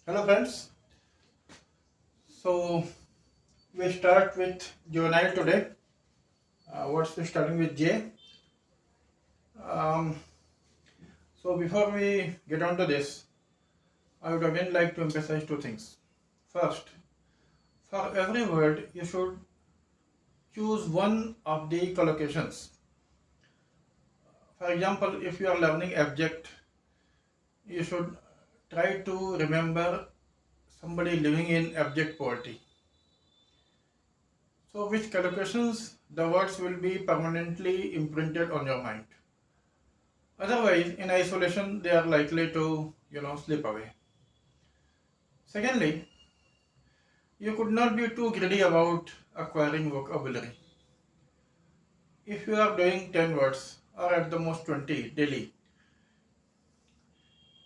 Hello friends. So we start with juvenile today. What's we starting with J? Um, so before we get on to this, I would again like to emphasize two things. First, for every word you should choose one of the collocations. For example, if you are learning abject, you should try to remember somebody living in abject poverty. So with collocations, the words will be permanently imprinted on your mind. Otherwise, in isolation, they are likely to, slip away. Secondly, you could not be too greedy about acquiring vocabulary. If you are doing 10 words or at the most 20 daily,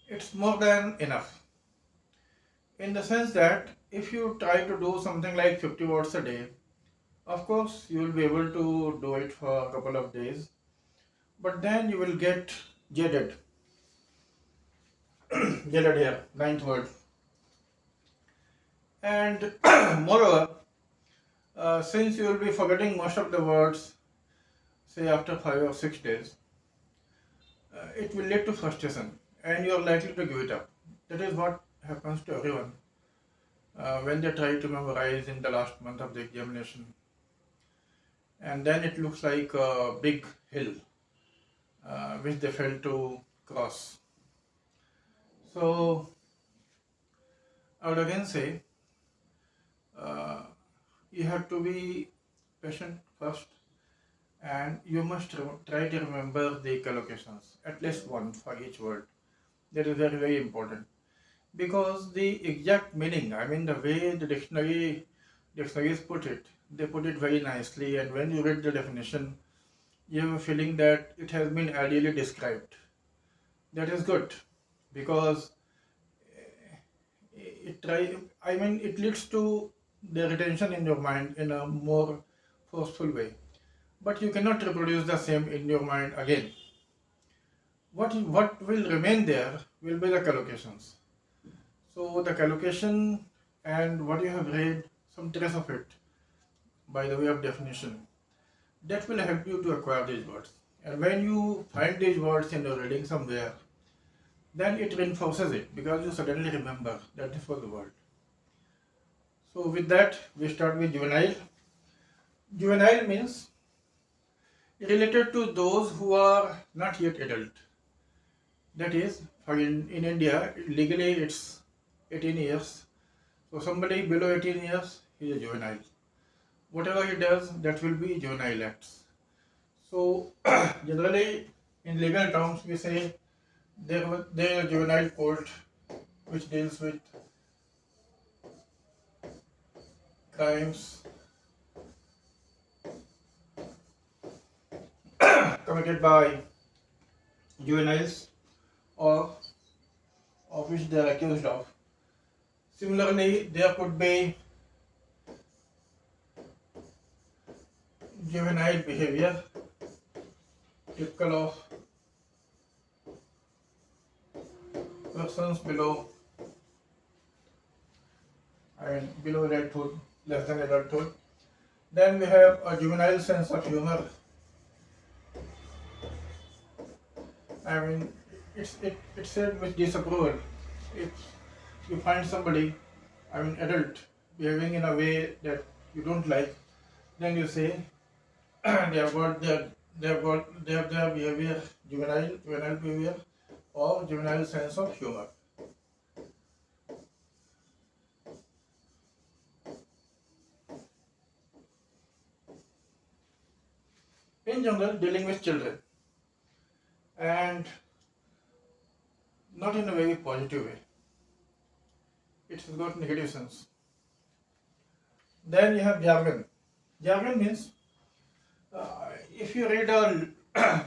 it's more than enough. In the sense that if you try to do something like 50 words a day, of course, you will be able to do it for a couple of days, but then you will get jaded. Jaded here, ninth word. And moreover, since you will be forgetting most of the words, say after 5 or 6 days, it will lead to frustration and you are likely to give it up. That is what happens to everyone when they try to memorize in the last month of the examination. And then it looks like a big hill which they fail to cross. So I would again say uh, you have to be patient first and you must try to remember the collocations, at least one for each word. That is very, very important because the exact meaning, I mean, the way the dictionaries put it, they put it very nicely, and when you read the definition, you have a feeling that it has been ideally described. That is good because it leads to the retention in your mind in a more forceful way. But you cannot reproduce the same in your mind again. What will remain there will be the collocations. So the collocation and what you have read, some trace of it by the way of definition, that will help you to acquire these words. And when you find these words in your reading somewhere, then it reinforces it because you suddenly remember that this was the word. So with that, we start with juvenile. Juvenile means related to those who are not yet adult. That is, for in India, legally it's 18 years. So somebody below 18 years is a juvenile. Whatever he does, that will be juvenile acts. So generally, in legal terms, we say there is a juvenile court which deals with crimes committed by juveniles or of which they are accused of. Similarly, there could be juvenile behavior typical of persons below adulthood, less than adulthood. Then we have a juvenile sense of humor. I mean, it's said with disapproval. If you find somebody, adult, behaving in a way that you don't like, then you say they have their behavior, juvenile behavior, or juvenile sense of humor. In general, dealing with children, and not in a very positive way. It's got negative sense. Then you have jargon. Jargon means if you read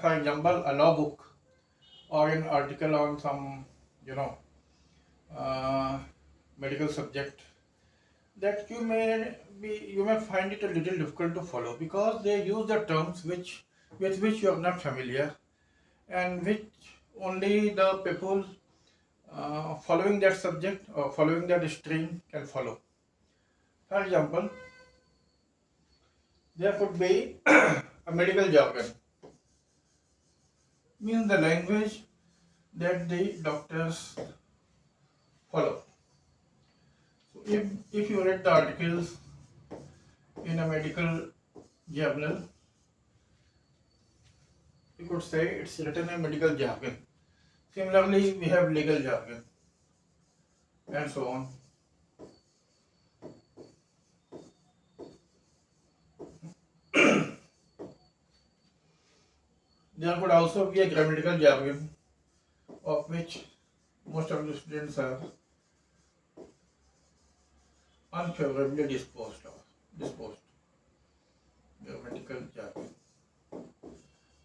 for example, a law book or an article on some, you know, uh, medical subject, that you may find it a little difficult to follow because they use the terms with which you are not familiar and which only the people following that subject or following that stream can follow. For example, there could be a medical jargon, means the language that the doctors follow. So if you read the articles in a medical journal, you could say it's written in medical jargon. Similarly, we have legal jargon and so on. There could also be a grammatical jargon of which most of the students are unfavorably disposed. Grammatical jargon,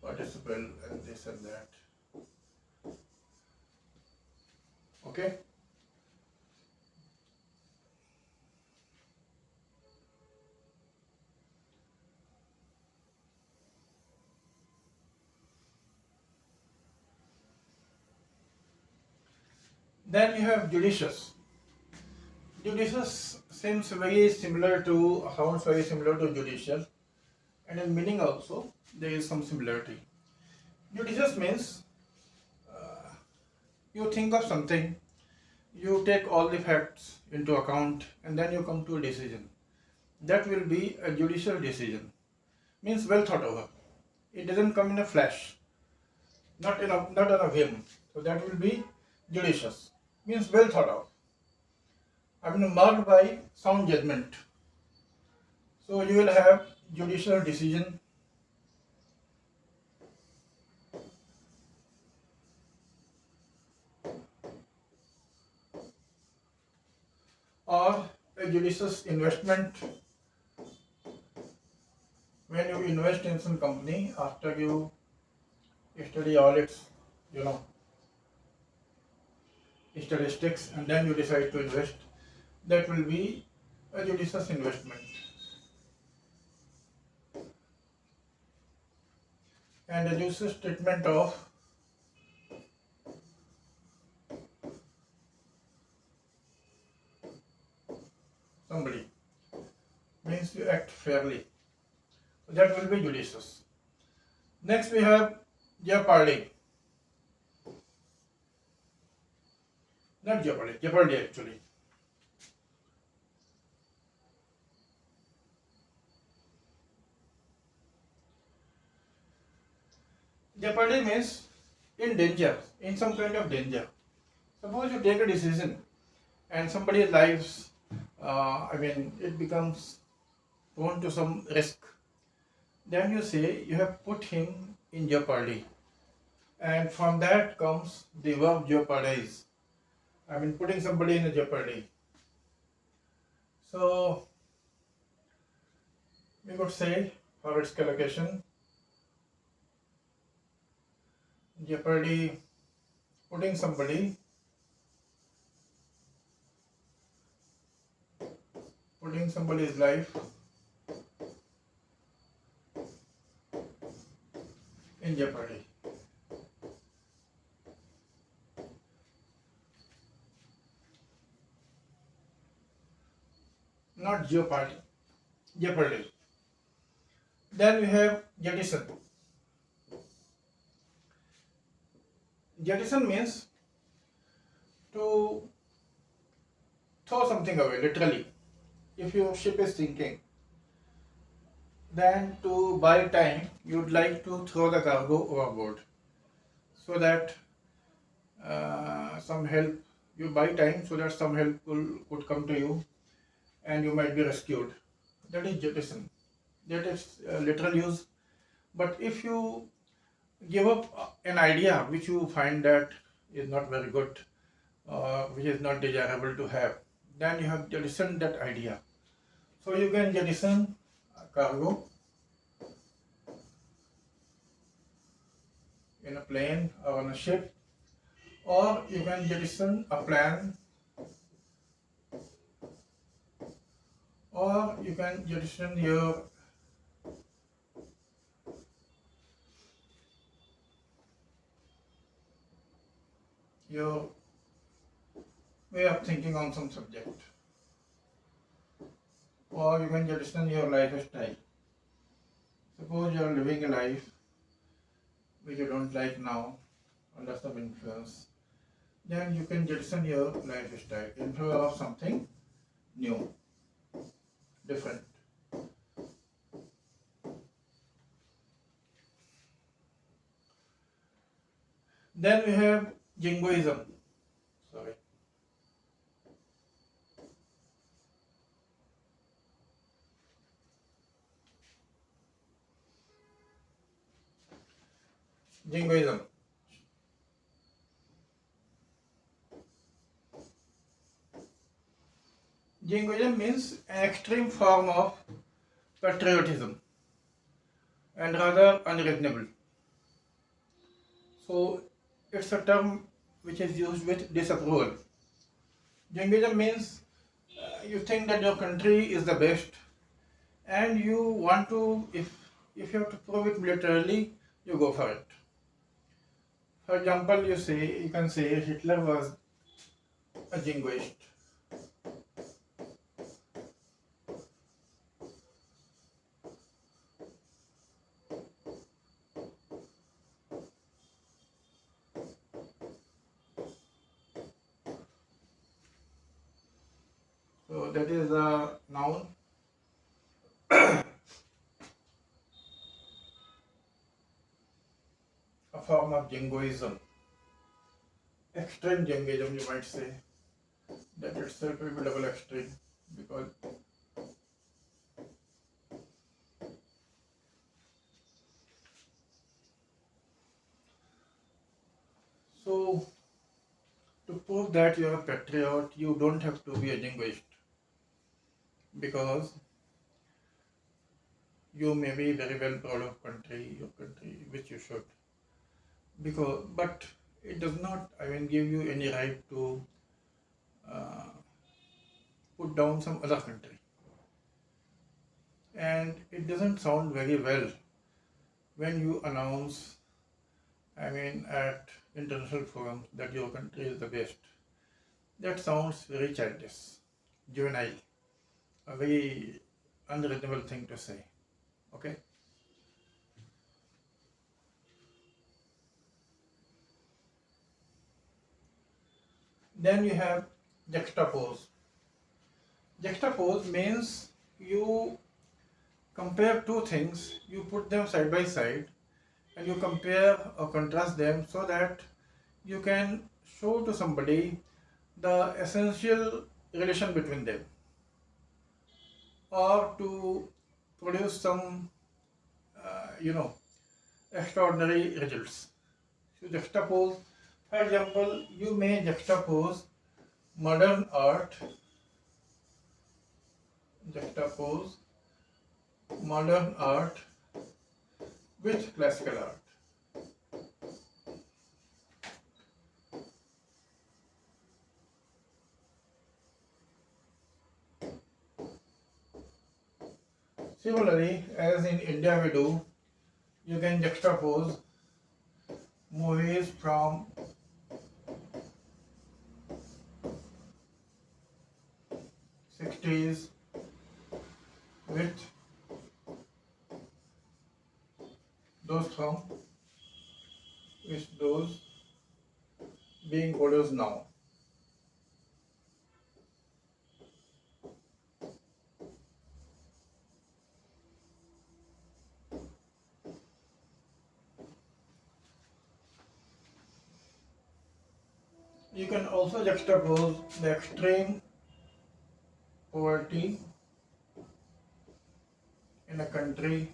participle and this and that. Okay. Then you have judicious. Judicious sounds very similar to judicial, and in meaning also there is some similarity. Judicious means you think of something, you take all the facts into account, and then you come to a decision. That will be a judicial decision. Means well thought over. It doesn't come in a flash, not on a whim. So that will be judicious. Means well thought out. I mean marked by sound judgment. So you will have judicial decision or a judicious investment when you invest in some company after you study all its, you know, statistics and then you decide to invest. That will be a judicious investment. And a judicious treatment of somebody means you act fairly. So that will be judicious. Next we have jeopardy. Not jeopardy, jeopardy actually. Jeopardy means in danger, in some kind of danger. Suppose you take a decision and somebody's lives, it becomes prone to some risk. Then you say you have put him in jeopardy. And from that comes the verb jeopardize. Putting somebody in a jeopardy. So we could say for its collocation, jeopardy, putting somebody's life in jeopardy. Not jeopardy, jeopardy. Then we have jettison. Jettison means to throw something away, literally. If your ship is sinking, then to buy time, you'd like to throw the cargo overboard so that some help, you buy time so that some help could come to you and you might be rescued. That is jettison. That is literal use. But if you give up an idea which you find that is not very good, which is not desirable to have, then you have jettisoned that idea. So you can jettison cargo in a plane or on a ship, or you can jettison a plan, or you can jettison your way of thinking on some subject, or you can jettison your lifestyle. Suppose you are living a life which you don't like now under some influence, then you can jettison your lifestyle in favor of something new, different. Then we have jingoism. Sorry. Jingoism. Jingoism means an extreme form of patriotism and rather unreasonable. So it's a term which is used with disapproval. Jingoism means you think that your country is the best and you want to, if you have to prove it militarily, you go for it. For example, you can say Hitler was a jingoist. So that is a noun. A form of jingoism. Extreme jingoism, you might say. That itself will be double extreme because so to prove that you are a patriot, you don't have to be a jingoist because you may be very well proud of your country, which you should. But it does not, give you any right to uh, put down some other country. And it doesn't sound very well when you announce, at international forums that your country is the best. That sounds very childish, juvenile, a very unreasonable thing to say. Okay? Then you have juxtapose. Juxtapose means you compare two things, you put them side by side, and you compare or contrast them so that you can show to somebody the essential relation between them or to produce some, extraordinary results. So juxtapose, for example, you may juxtapose modern art, juxtapose modern art with classical art. Similarly, as in India we do, you can juxtapose movies from 60s with those being produced now. You can also juxtapose the extreme poverty in a country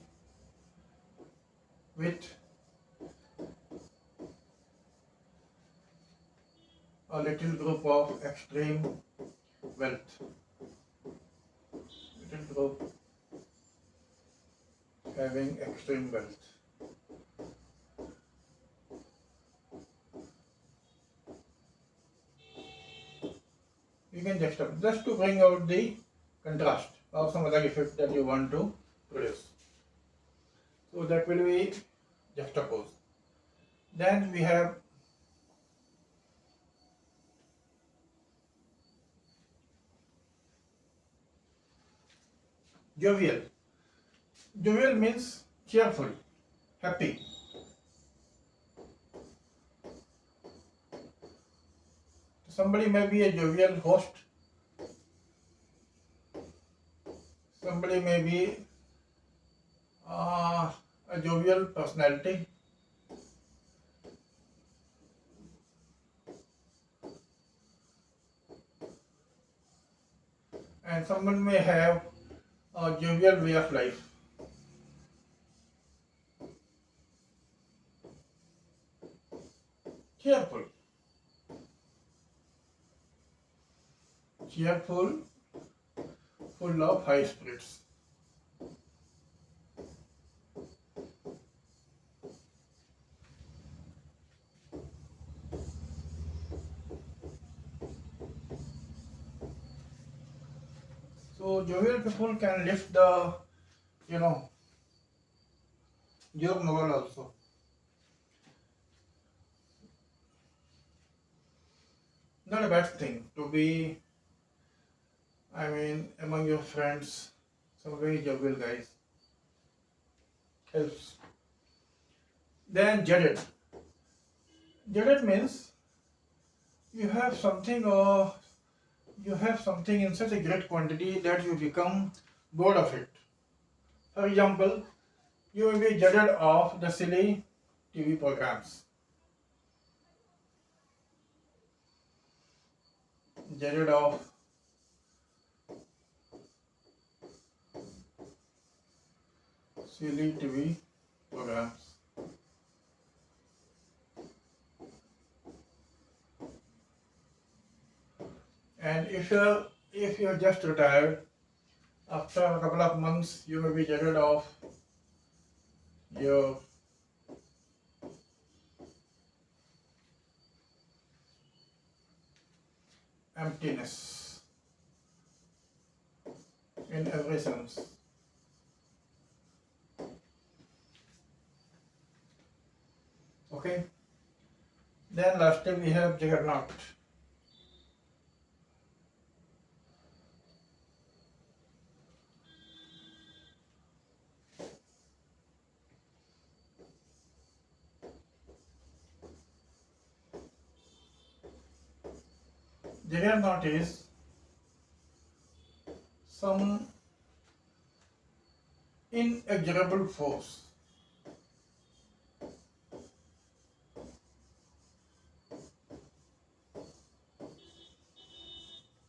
with a little group of extreme wealth. Little group having extreme wealth. You can juxtapose just to bring out the contrast or some other effect that you want to produce. So that will be juxtapose. Then we have Jovial. Jovial means cheerful, happy. Somebody may be a jovial host, somebody may be a jovial personality, and someone may have a jovial way of life. Cheerful. Cheerful, full of high spirits. So jovial people can lift the, you know, your moral also. Not a bad thing to be, among your friends, some very jovial guys. Helps. Then jaded. Jaded means you have something or you have something in such a great quantity that you become bored of it. For example, you may be jaded of the silly TV programs, jaded of silly TV programs. And if you're just retired, after a couple of months, you may be jaded of your emptiness in every sense. Okay. Then lastly we have juggernaut. Juggernaut is some inexorable force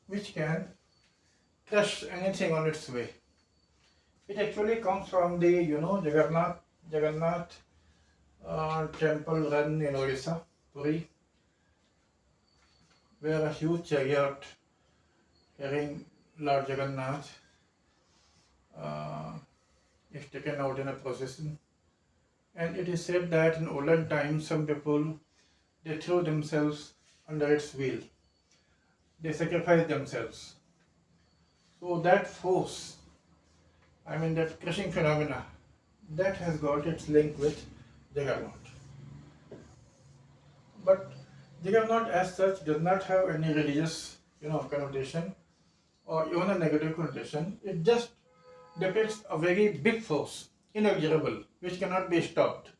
which can crush anything on its way. It actually comes from the Jagannath temple run in Orissa, Puri, where a huge chariot carrying Lord Jagannath uh, is taken out in a procession. And it is said that in olden times, some people they threw themselves under its wheel. They sacrificed themselves. So that force, that crushing phenomena, that has got its link with Juggernaut. But Juggernaut as such does not have any religious, connotation or even a negative connotation. It just depicts a very big force, inexorable, which cannot be stopped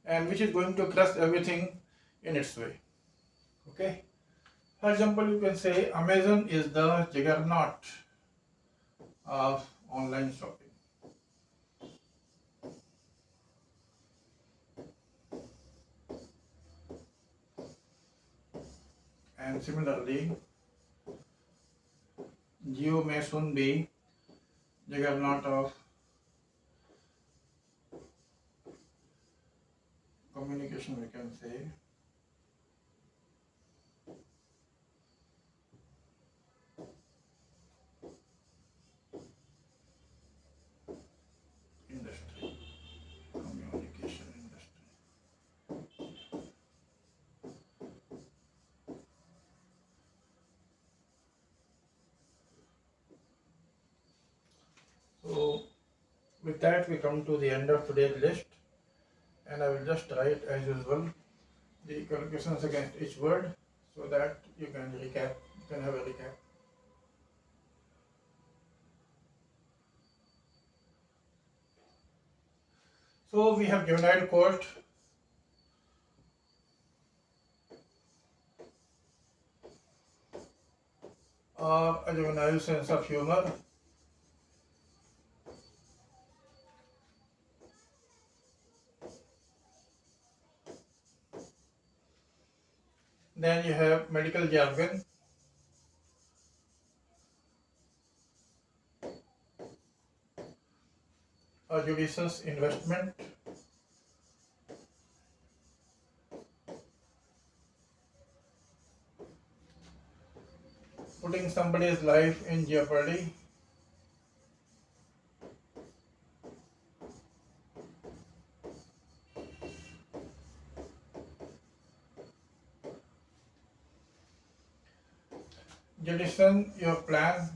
and which is going to crush everything in its way. Okay? For example, you can say Amazon is the juggernaut of online shopping. And similarly, Geo may soon be juggernaut of communication, we can say. Industry, communication industry. So, with that, we come to the end of today's list, and I will just write as usual the collocations against each word so that you can recap, you can have a recap. So we have juvenile quote, or a juvenile sense of humor. Then you have medical jargon, a judicious investment, putting somebody's life in jeopardy, jettison your plan,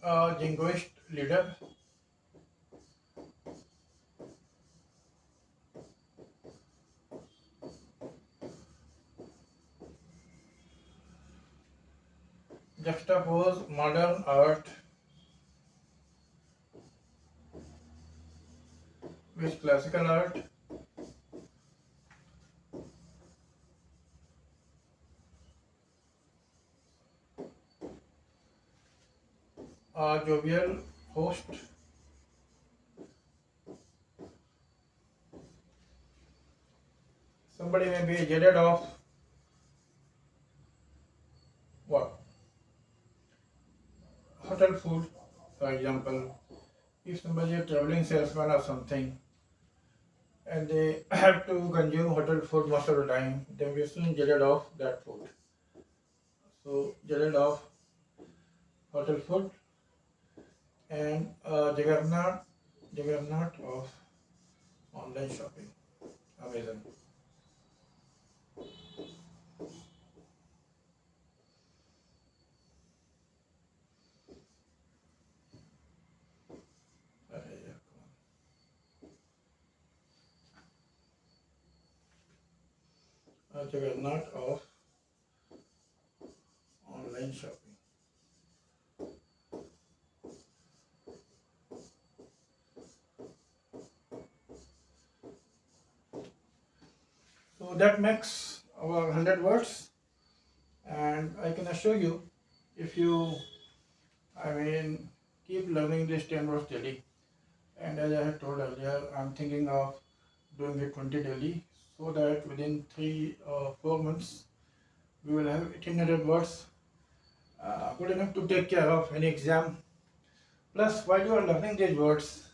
a jingoist leader, juxtapose modern art with classical art, a jovial host, somebody may be jaded of what? Hotel food, for example. If somebody is a traveling salesman or something and they have to consume hotel food most of the time, they will soon jaded of that food. So jaded of hotel food and juggernaut of online shopping, Amazon. Yeah, come on. A juggernaut of online shopping. So that makes our 100 words, and I can assure you, if you, I mean, keep learning this 10 words daily, and as I had told earlier, I'm thinking of doing it 20 daily, so that within 3 or 4 months, we will have 1800 words, good enough to take care of any exam. Plus, while you are learning these words,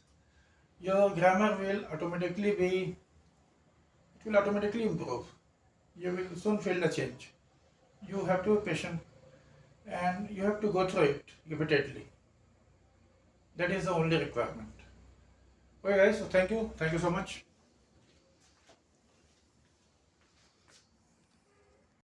your grammar will automatically improve. You will soon feel the change. You have to be patient and you have to go through it repeatedly. That is the only requirement. Okay guys, so thank you so much.